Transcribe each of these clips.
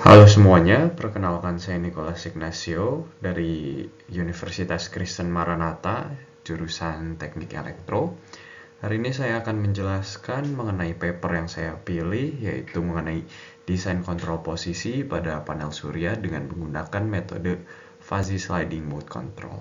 Halo semuanya, perkenalkan saya Nicholas Ignacio dari Universitas Kristen Maranatha, jurusan Teknik Elektro. Hari ini saya akan menjelaskan mengenai paper yang saya pilih, yaitu mengenai desain kontrol posisi pada panel surya dengan menggunakan metode Fuzzy Sliding Mode Control.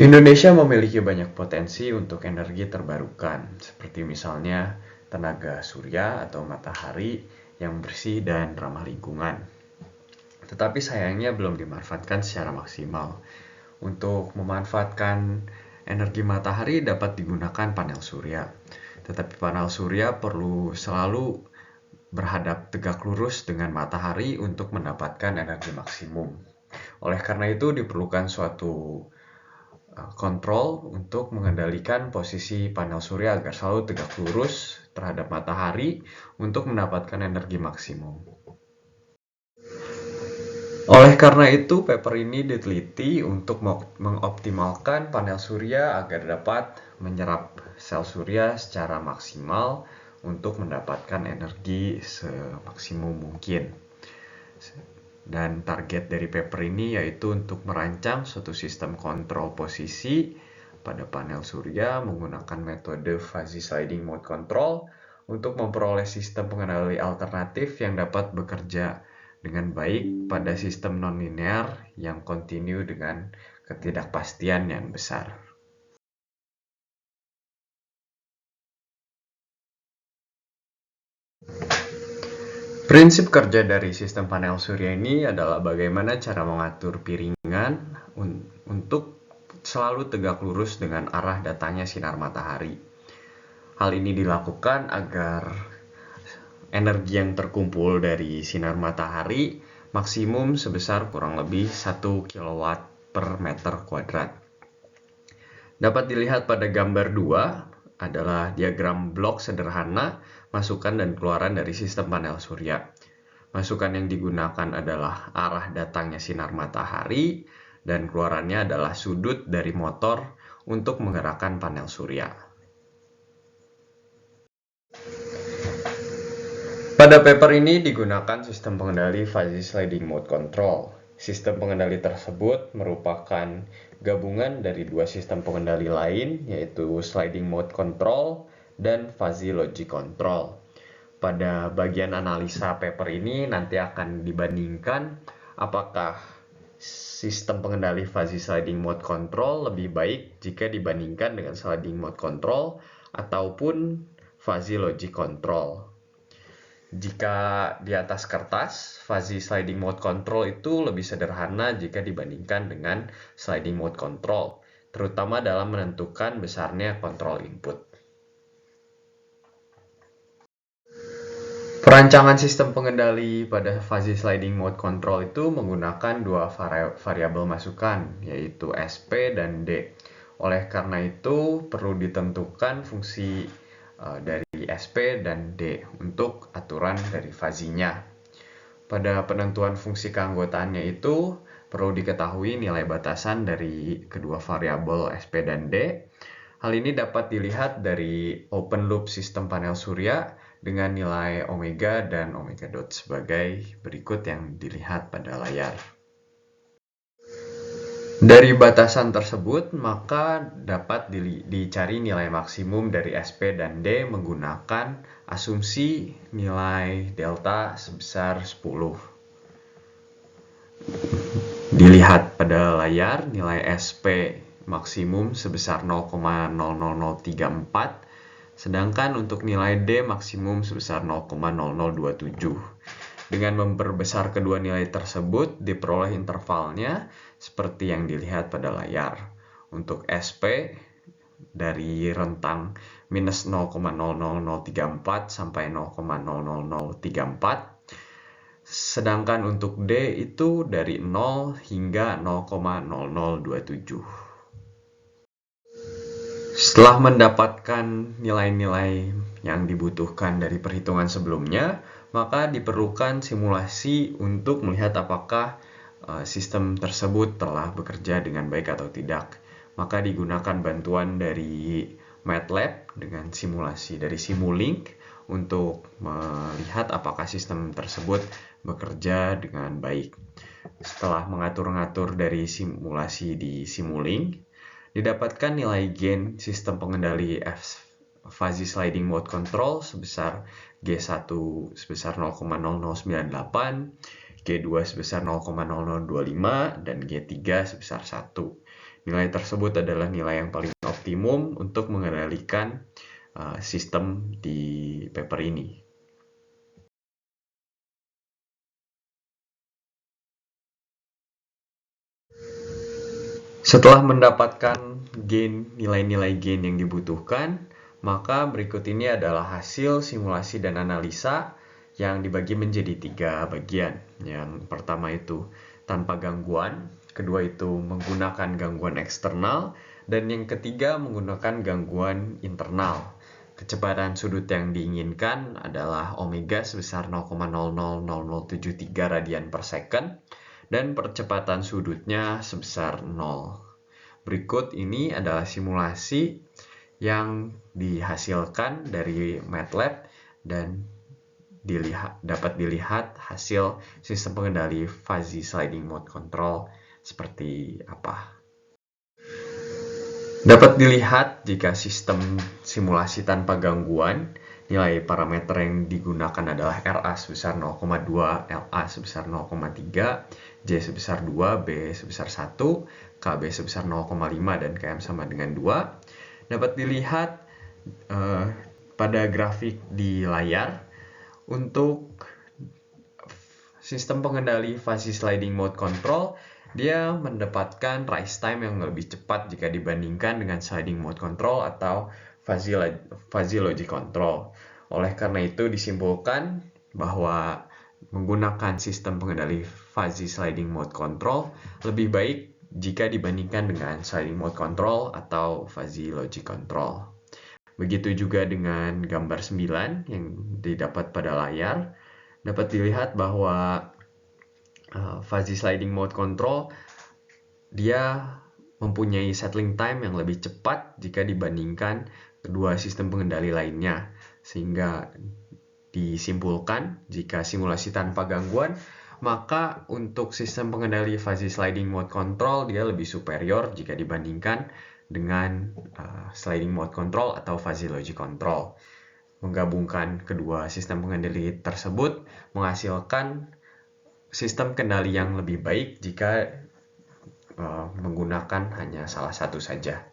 Indonesia memiliki banyak potensi untuk energi terbarukan, seperti misalnya tenaga surya atau matahari yang bersih dan ramah lingkungan. Tetapi sayangnya belum dimanfaatkan secara maksimal. Untuk memanfaatkan energi matahari dapat digunakan panel surya. Tetapi panel surya perlu selalu berhadap tegak lurus dengan matahari untuk mendapatkan energi maksimum. Oleh karena itu diperlukan suatu kontrol untuk mengendalikan posisi panel surya agar selalu tegak lurus terhadap matahari untuk mendapatkan energi maksimum. Oleh karena itu, paper ini diteliti untuk mengoptimalkan panel surya agar dapat menyerap sel surya secara maksimal untuk mendapatkan energi semaksimum mungkin. Dan target dari paper ini yaitu untuk merancang suatu sistem kontrol posisi pada panel surya menggunakan metode Fuzzy Sliding Mode Control untuk memperoleh sistem pengendali alternatif yang dapat bekerja dengan baik pada sistem nonlinear yang kontinu dengan ketidakpastian yang besar. Prinsip kerja dari sistem panel surya ini adalah bagaimana cara mengatur piringan untuk selalu tegak lurus dengan arah datangnya sinar matahari. Hal ini dilakukan agar energi yang terkumpul dari sinar matahari maksimum sebesar kurang lebih 1 kW per meter kuadrat. Dapat dilihat pada gambar 2 adalah diagram blok sederhana masukan dan keluaran dari sistem panel surya. Masukan yang digunakan adalah arah datangnya sinar matahari dan keluarannya adalah sudut dari motor untuk menggerakkan panel surya. Pada paper ini digunakan sistem pengendali Fuzzy Sliding Mode Control. Sistem pengendali tersebut merupakan gabungan dari dua sistem pengendali lain, yaitu Sliding Mode Control dan Fuzzy Logic Control. Pada bagian analisa paper ini nanti akan dibandingkan apakah sistem pengendali Fuzzy Sliding Mode Control lebih baik jika dibandingkan dengan Sliding Mode Control ataupun Fuzzy Logic Control. Jika di atas kertas, Fuzzy Sliding Mode Control itu lebih sederhana jika dibandingkan dengan Sliding Mode Control, terutama dalam menentukan besarnya kontrol input. Perancangan sistem pengendali pada Fuzzy Sliding Mode Control itu menggunakan dua variabel masukan, yaitu SP dan D. Oleh karena itu, perlu ditentukan fungsi dari SP dan D untuk aturan dari fuzzy-nya. Pada penentuan fungsi keanggotaannya itu, perlu diketahui nilai batasan dari kedua variabel SP dan D. Hal ini dapat dilihat dari open loop sistem panel surya dengan nilai omega dan omega dot sebagai berikut yang dilihat pada layar. Dari batasan tersebut, maka dapat dicari nilai maksimum dari SP dan D menggunakan asumsi nilai delta sebesar 10. Dilihat pada layar, nilai SP maksimum sebesar 0,00034, sedangkan untuk nilai D maksimum sebesar 0,0027. Dengan memperbesar kedua nilai tersebut, diperoleh intervalnya seperti yang dilihat pada layar. Untuk SP dari rentang minus 0,00034 sampai 0,00034, sedangkan untuk D itu dari 0 hingga 0,0027. Setelah mendapatkan nilai-nilai yang dibutuhkan dari perhitungan sebelumnya, maka diperlukan simulasi untuk melihat apakah sistem tersebut telah bekerja dengan baik atau tidak. Maka digunakan bantuan dari MATLAB dengan simulasi dari Simulink untuk melihat apakah sistem tersebut bekerja dengan baik. Setelah mengatur-ngatur dari simulasi di Simulink, didapatkan nilai gain sistem pengendali Fuzzy Sliding Mode Control sebesar G1 sebesar 0,0098, G2 sebesar 0,0025, dan G3 sebesar 1. Nilai tersebut adalah nilai yang paling optimum untuk mengendalikan sistem di paper ini. Setelah mendapatkan nilai-nilai gain yang dibutuhkan, maka berikut ini adalah hasil simulasi dan analisa yang dibagi menjadi 3 bagian. Yang pertama itu tanpa gangguan, kedua itu menggunakan gangguan eksternal, dan yang ketiga menggunakan gangguan internal. Kecepatan sudut yang diinginkan adalah omega sebesar 0,000073 radian per second, dan percepatan sudutnya sebesar 0. Berikut ini adalah simulasi yang dihasilkan dari MATLAB dan dapat dilihat hasil sistem pengendali Fuzzy Sliding Mode Control seperti apa. Dapat dilihat jika sistem simulasi tanpa gangguan, nilai parameter yang digunakan adalah RA sebesar 0,2, LA sebesar 0,3, J sebesar 2, B sebesar 1, KB sebesar 0,5, dan KM sama dengan 2. Dapat dilihat pada grafik di layar. Untuk sistem pengendali Fuzzy Sliding Mode Control, dia mendapatkan rise time yang lebih cepat jika dibandingkan dengan Sliding Mode Control atau Fuzzy Logic Control. Oleh karena itu disimpulkan bahwa menggunakan sistem pengendali Fuzzy Sliding Mode Control lebih baik jika dibandingkan dengan Sliding Mode Control atau Fuzzy Logic Control. Begitu juga dengan gambar 9 yang didapat pada layar. Dapat dilihat bahwa Fuzzy Sliding Mode Control dia mempunyai settling time yang lebih cepat jika dibandingkan kedua sistem pengendali lainnya, sehingga disimpulkan jika simulasi tanpa gangguan, maka untuk sistem pengendali Fuzzy Sliding Mode Control dia lebih superior jika dibandingkan dengan Sliding Mode Control atau Fuzzy Logic Control. Menggabungkan kedua sistem pengendali tersebut menghasilkan sistem kendali yang lebih baik jika menggunakan hanya salah satu saja.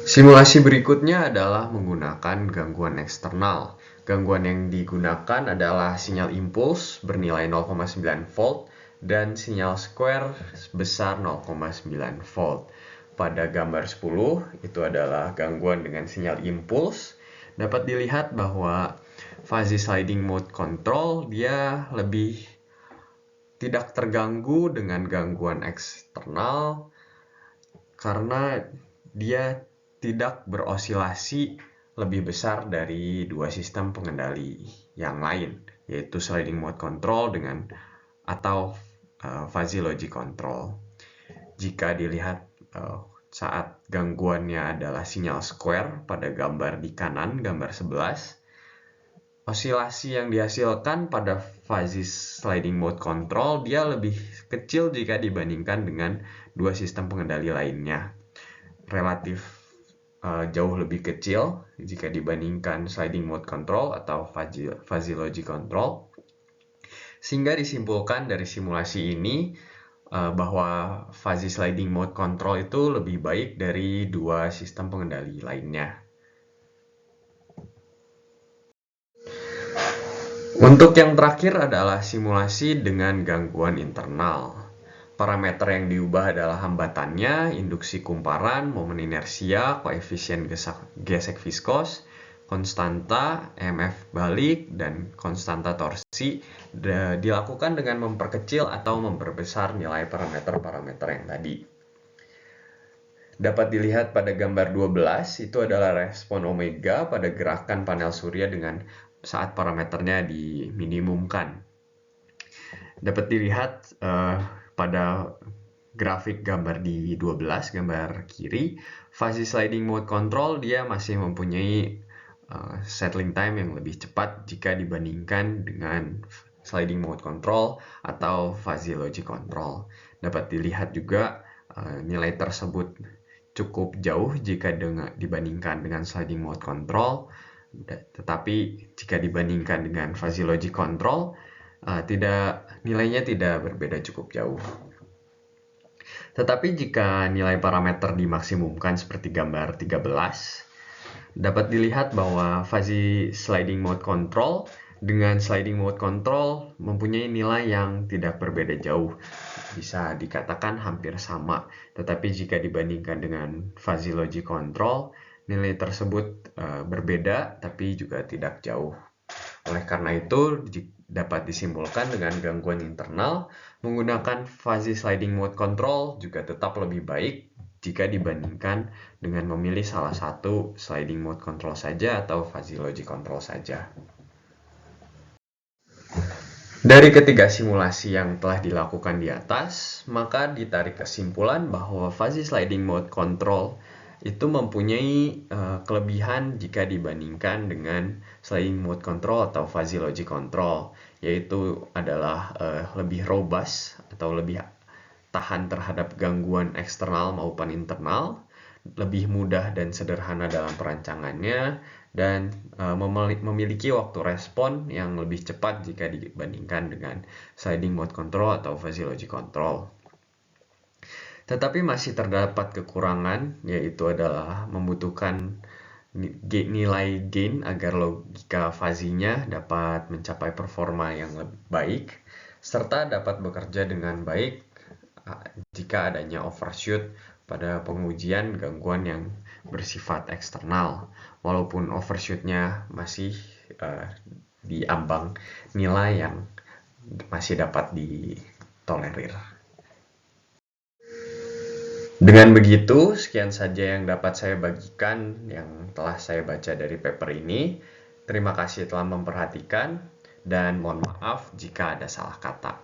Simulasi berikutnya adalah menggunakan gangguan eksternal. Gangguan yang digunakan adalah sinyal impuls bernilai 0,9 volt dan sinyal square sebesar 0,9 volt. Pada gambar 10 itu adalah gangguan dengan sinyal impuls. Dapat dilihat bahwa Fuzzy Sliding Mode Control dia lebih tidak terganggu dengan gangguan eksternal karena dia tidak berosilasi lebih besar dari dua sistem pengendali yang lain, yaitu Sliding Mode Control atau Fuzzy Logic Control. Jika dilihat saat gangguannya adalah sinyal square pada gambar di kanan, gambar 11, osilasi yang dihasilkan pada Fuzzy Sliding Mode Control dia lebih kecil jika dibandingkan dengan dua sistem pengendali lainnya. Relatif jauh lebih kecil jika dibandingkan Sliding Mode Control atau Fuzzy Logic Control. Sehingga disimpulkan dari simulasi ini bahwa Fuzzy Sliding Mode Control itu lebih baik dari dua sistem pengendali lainnya. Untuk yang terakhir adalah simulasi dengan gangguan internal. Parameter yang diubah adalah hambatannya, induksi kumparan, momen inersia, koefisien gesek viskos, konstanta, EMF balik, dan konstanta torsi dilakukan dengan memperkecil atau memperbesar nilai parameter-parameter yang tadi. Dapat dilihat pada gambar 12, itu adalah respon omega pada gerakan panel surya dengan saat parameternya diminimumkan. Dapat dilihat pada grafik gambar di 12, gambar kiri, fuzzy sliding mode control dia masih mempunyai settling time yang lebih cepat jika dibandingkan dengan sliding mode control atau fuzzy logic control. Dapat dilihat juga nilai tersebut cukup jauh jika dibandingkan dengan sliding mode control, tetapi jika dibandingkan dengan fuzzy logic control, nilainya tidak berbeda cukup jauh. Tetapi jika nilai parameter dimaksimumkan seperti gambar 13, dapat dilihat bahwa fuzzy sliding mode control dengan sliding mode control mempunyai nilai yang tidak berbeda jauh. Bisa dikatakan hampir sama. Tetapi jika dibandingkan dengan fuzzy logic control, nilai tersebut berbeda tapi juga tidak jauh. Oleh karena itu, dapat disimpulkan dengan gangguan internal, menggunakan fuzzy sliding mode control juga tetap lebih baik jika dibandingkan dengan memilih salah satu sliding mode control saja atau fuzzy logic control saja. Dari ketiga simulasi yang telah dilakukan di atas, maka ditarik kesimpulan bahwa fuzzy sliding mode control itu mempunyai kelebihan jika dibandingkan dengan sliding mode control atau fuzzy logic control, yaitu adalah lebih robust atau lebih tahan terhadap gangguan eksternal maupun internal, lebih mudah dan sederhana dalam perancangannya, dan memiliki waktu respon yang lebih cepat jika dibandingkan dengan sliding mode control atau fuzzy logic control. Tetapi masih terdapat kekurangan, yaitu adalah membutuhkan nilai gain agar logika fuzzy-nya dapat mencapai performa yang lebih baik, serta dapat bekerja dengan baik jika adanya overshoot pada pengujian gangguan yang bersifat eksternal, walaupun overshoot-nya masih di ambang nilai yang masih dapat ditolerir. Dengan begitu, sekian saja yang dapat saya bagikan yang telah saya baca dari paper ini. Terima kasih telah memperhatikan, dan mohon maaf jika ada salah kata.